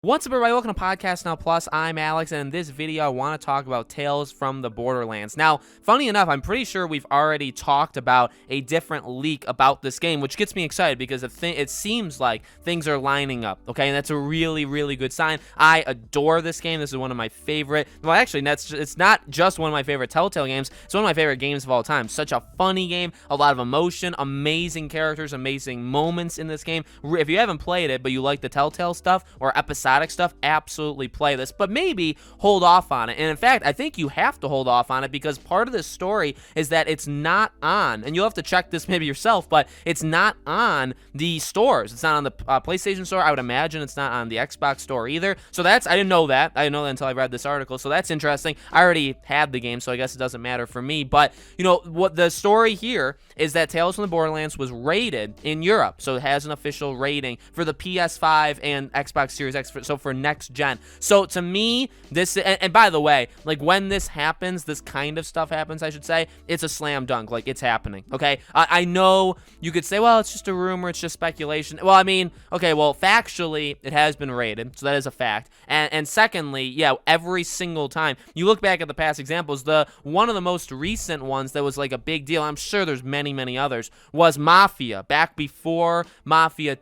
What's up, everybody? Welcome to Podcast Now Plus. I'm Alex, and in this video, I want to talk about Tales from the Borderlands. Now, funny enough, I'm pretty sure we've already talked about a different leak about this game, which gets me excited because it seems like things are lining up, okay? And that's a really, really good sign. I adore this game. This is one of my favorite, well, actually, it's not just one of my favorite Telltale games. It's one of my favorite games of all time. Such a funny game, a lot of emotion, amazing characters, amazing moments in this game. If you haven't played it, but you like the Telltale stuff or episodic stuff, absolutely play this, but maybe hold off on it. And in fact, I think you have to hold off on it because part of this story is that it's not on, and you'll have to check this maybe yourself, but it's not on the stores. It's not on the PlayStation Store. I would imagine it's not on the Xbox Store either. So I didn't know that. I didn't know that until I read this article. So that's interesting. I already had the game, so I guess it doesn't matter for me. But you know what the story here is, that Tales from the Borderlands was rated in Europe, so it has an official rating for the PS5 and Xbox Series X. So for next gen. So to me, this, and by the way, like when this happens, this kind of stuff happens, I should say, it's a slam dunk. Like, it's happening. Okay, I know you could say, well, it's just a rumor, it's just speculation. Well, I mean, okay, well, factually, it has been rated, so that is a fact. And secondly, yeah, every single time you look back at the past examples, one of the most recent ones that was like a big deal, I'm sure there's many others, was Mafia, back before Mafia.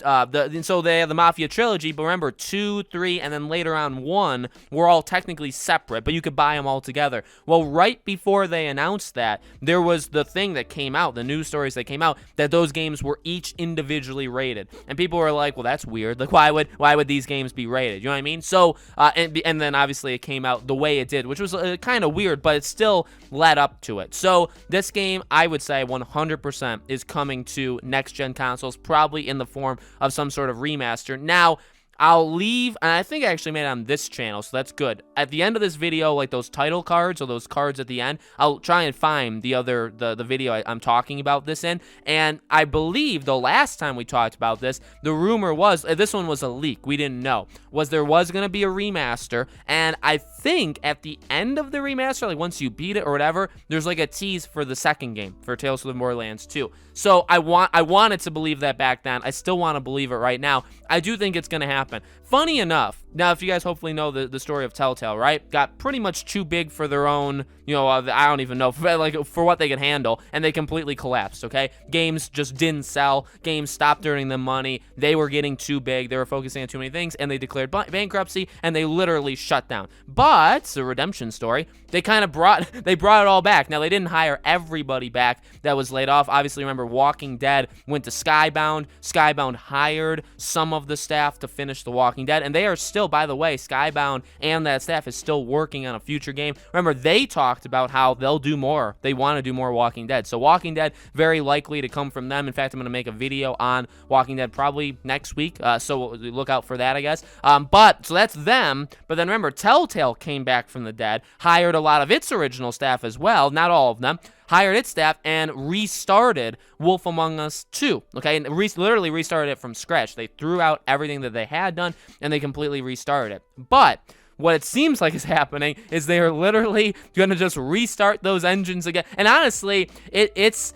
So they have the Mafia trilogy, but remember, 2, 3, and then later on 1 were all technically separate, but you could buy them all together. Well, right before they announced that, there was the thing that came out, the news stories that came out, that those games were each individually rated, and people were like, well, that's weird. Like, why would these games be rated? You know what I mean? So, and then obviously it came out the way it did, which was kind of weird, but it still led up to it. So this game, I would say 100% is coming to next-gen consoles, probably in the form of some sort of remaster. Now, I'll leave, and I think I actually made it on this channel, so that's good. At the end of this video, like those title cards or those cards at the end, I'll try and find the video I'm talking about this in. And I believe the last time we talked about this, the rumor was, this one was a leak, we didn't know, was there was going to be a remaster. And I think at the end of the remaster, like once you beat it or whatever, there's like a tease for the second game, for Tales from the Borderlands 2. So I wanted to believe that back then. I still want to believe it right now. I do think it's going to happen. Funny enough, now if you guys hopefully know the story of Telltale, right? Got pretty much too big for their own, you know, I don't even know, for what they could handle, and they completely collapsed, okay? Games just didn't sell. Games stopped earning them money. They were getting too big. They were focusing on too many things, and they declared bankruptcy, and they literally shut down. But the redemption story, they kind of brought it all back. Now, they didn't hire everybody back that was laid off. Obviously, remember, Walking Dead went to Skybound. Skybound hired some of the staff to finish The Walking Dead, and they are still, by the way, Skybound and that staff is still working on a future game. Remember, they talked about how they'll do more. They want to do more Walking Dead. So Walking Dead, very likely to come from them. In fact, I'm going to make a video on Walking Dead probably next week, so look out for that, I guess. So that's them. But then remember, Telltale came back from the dead, hired a lot of its original staff as well, not all of them, hired its staff, and restarted Wolf Among Us 2, okay? And literally restarted it from scratch. They threw out everything that they had done, and they completely restarted it. But what it seems like is happening is they are literally going to just restart those engines again. And honestly, it's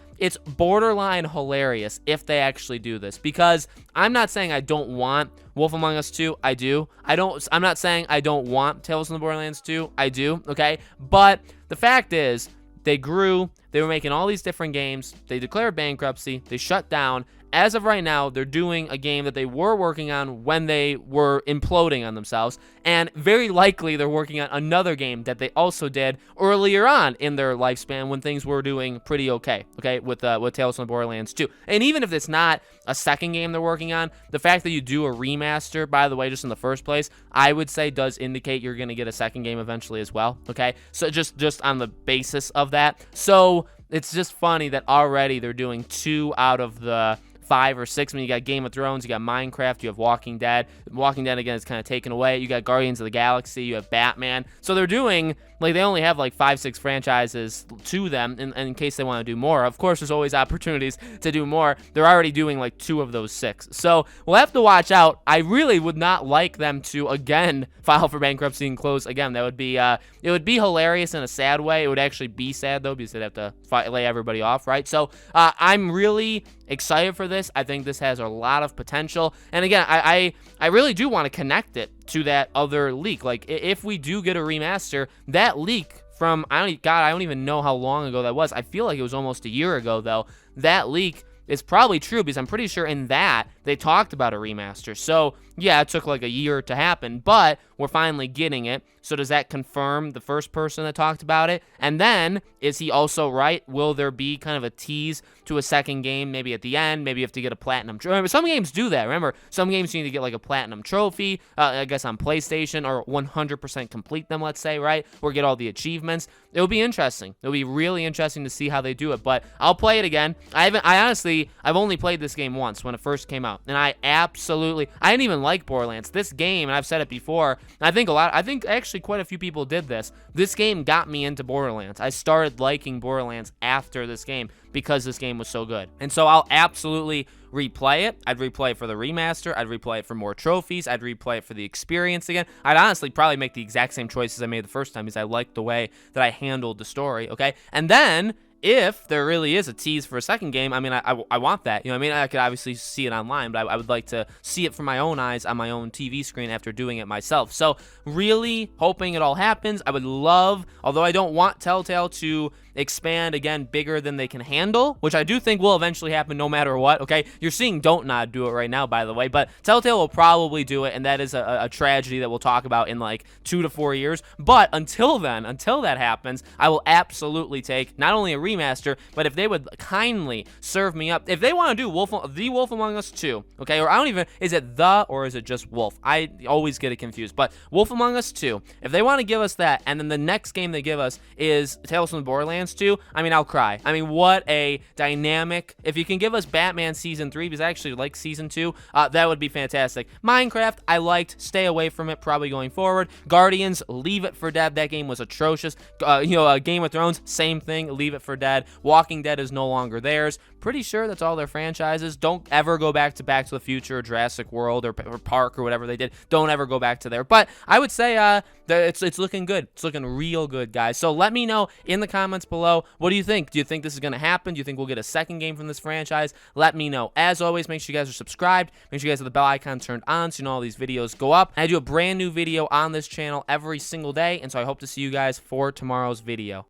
borderline hilarious if they actually do this, because I'm not saying I don't want Wolf Among Us 2. I do. I'm not saying I don't want Tales from the Borderlands 2. I do, okay? But the fact is, they grew, they were making all these different games, they declared bankruptcy, they shut down. As of right now, they're doing a game that they were working on when they were imploding on themselves, and very likely they're working on another game that they also did earlier on in their lifespan when things were doing pretty okay, with Tales from the Borderlands 2. And even if it's not a second game they're working on, the fact that you do a remaster, by the way, just in the first place, I would say does indicate you're going to get a second game eventually as well, okay? So just on the basis of that. So it's just funny that already they're doing 2 out of the 5 or 6. I mean, you got Game of Thrones, you got Minecraft, you have Walking Dead. Walking Dead, again, is kind of taken away. You got Guardians of the Galaxy, you have Batman. So they're doing, like, they only have like 5, 6 franchises to them in case they want to do more. Of course, there's always opportunities to do more. They're already doing like 2 of those 6. So we'll have to watch out. I really would not like them to, again, file for bankruptcy and close again. That would be, it would be hilarious in a sad way. It would actually be sad, though, because they'd have to lay everybody off, right? So I'm really excited for this. this. I think this has a lot of potential. And again, I really do want to connect it to that other leak. Like, if we do get a remaster, that leak from, I don't even know how long ago that was. I feel like it was almost a year ago, though. That leak is probably true, because I'm pretty sure in that they talked about a remaster. So yeah, it took like a year to happen, but we're finally getting it. So does that confirm the first person that talked about it? And then, is he also right? Will there be kind of a tease to a second game, maybe at the end? Maybe you have to get a platinum trophy. Some games do that. Remember, some games you need to get like a platinum trophy, I guess on PlayStation, or 100% complete them, let's say, right? Or get all the achievements. It'll be interesting. It'll be really interesting to see how they do it, but I'll play it again. I've only played this game once when it first came out, and I didn't even like Borderlands. This game, and I've said it before, I think actually quite a few people did this. This game got me into Borderlands. I started liking Borderlands after this game because this game was so good. And so I'll absolutely replay it. I'd replay it for the remaster. I'd replay it for more trophies. I'd replay it for the experience again. I'd honestly probably make the exact same choices I made the first time, because I liked the way that I handled the story, okay? And then, if there really is a tease for a second game, I mean, I want that. You know what I mean? I could obviously see it online, but I would like to see it from my own eyes on my own TV screen after doing it myself. So really hoping it all happens. I would love, although I don't want Telltale to expand again bigger than they can handle, which I do think will eventually happen no matter what, okay? You're seeing Don't Nod do it right now, by the way, but Telltale will probably do it, and that is a tragedy that we'll talk about in like 2 to 4 years. But until then, until that happens, I will absolutely take not only a remaster, but if they would kindly serve me up, if they want to do The Wolf Among Us 2, okay, or I don't even, is it the, or is it just Wolf? I always get it confused, but Wolf Among Us 2, if they want to give us that, and then the next game they give us is Tales from the Borderlands 2, I mean, I'll cry. I mean, what a dynamic. If you can give us Batman Season 3, because I actually like Season 2, that would be fantastic. Minecraft, I liked. Stay away from it probably going forward. Guardians, leave it for dead. That game was atrocious. Game of Thrones, same thing. Leave it for dead. Walking Dead is no longer theirs. Pretty sure that's all their franchises. Don't ever go back to the Future, or Jurassic World, or Park, or whatever they did. Don't ever go back to there. But I would say it's looking good. It's looking real good, guys. So let me know in the comments below. What do you think? Do you think this is going to happen? Do you think we'll get a second game from this franchise? Let me know. As always, make sure you guys are subscribed. Make sure you guys have the bell icon turned on so you know all these videos go up. I do a brand new video on this channel every single day, and so I hope to see you guys for tomorrow's video.